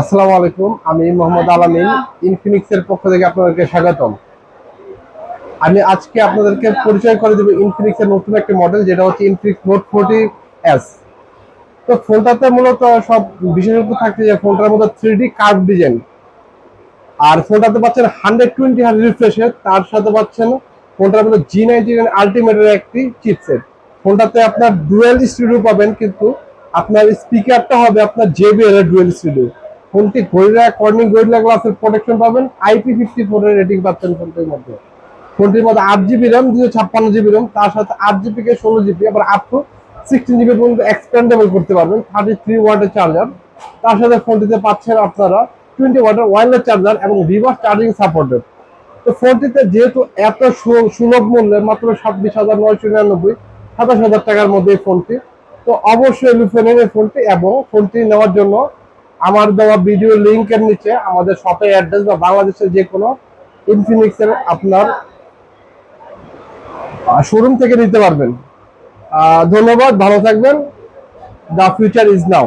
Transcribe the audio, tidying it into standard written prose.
আসসালামু আলাইকুম, আমি মোহাম্মদ আলামিন। ইনফিনিক্সের পক্ষ থেকে আপনাদেরকে স্বাগতম। আমি আজকে আপনাদেরকে পরিচয় করে দেব ইনফিনিক্সের নতুন একটা মডেল, যেটা হচ্ছে ইনফিনিক্স নোট 40s। তো ফোনটাতে মূলত সব বিশেষত্ব থাকছে যে ফোনটার মধ্যে 3D কার্ভ ডিজাইন, আর ফোনটাতে পাচ্ছেন 120 হার্জ রিফ্রেশের, তার সাথে পাচ্ছেন ফোনটার মধ্যে G99 আলটিমেটের একটি চিপসেট। ফোনটাতে আপনার ডুয়েল স্টুডিও পাবেন, কিন্তু আপনার স্পিকারটা হবে আপনার JBL এর ডুয়েল স্টুডিও। ফোনটি গরিলা কর্নিং গরিলা গ্লাসের প্রোটেকশন পাবেন, IP54 এর রেটিং পাচ্ছেন ফোনটির মধ্যে। ফোনটির মধ্যে 8 জিবি র্যাম, 256 জিবি র্যাম, তার সাথে 8 জিবি কে 16 জিবি, আবার আপ টু 16 জিবি পর্যন্ত এক্সপেন্ডেবল করতে পারবেন। 33 ওয়াটের চার্জার, তার সাথে ফোনটিতে পাচ্ছেন আপনারা 20 ওয়াটের ওয়্যারলেস চার্জার এবং রিভার্স চার্জিং সাপোর্টেড। তো ফোনটিতে যেহেতু এত সুলভ মূল্যে, মাত্র 26,999, 27,000 টাকার মধ্যে এই ফোনটি, তো অবশ্যই লুফে নেন এই ফোনটি। এবং ফোনটি নেওয়ার জন্য আমার দেওয়া ভিডিও লিঙ্কের নিচে আমাদের শপের অ্যাড্রেস বা বাংলাদেশের যে কোনো ইনফিনিক্সের আপনার শোরুম থেকে নিতে পারবেন। ধন্যবাদ, ভালো থাকবেন। The future is now.